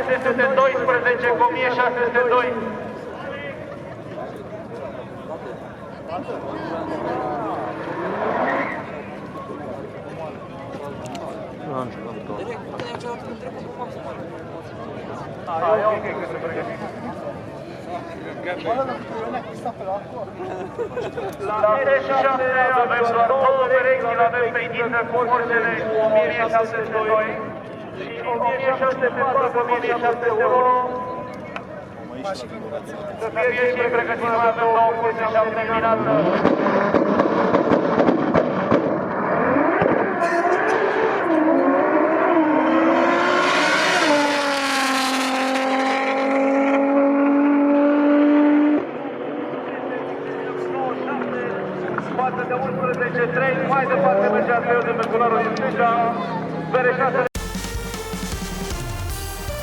1612 cu 1602. E ok că se pregătit. La T7 avem doar două perechi, îl avem pe Ghiță cu ordele 1702 și 1704 cu 1701. Să fie și pregătit, mai avem două curse și am terminat.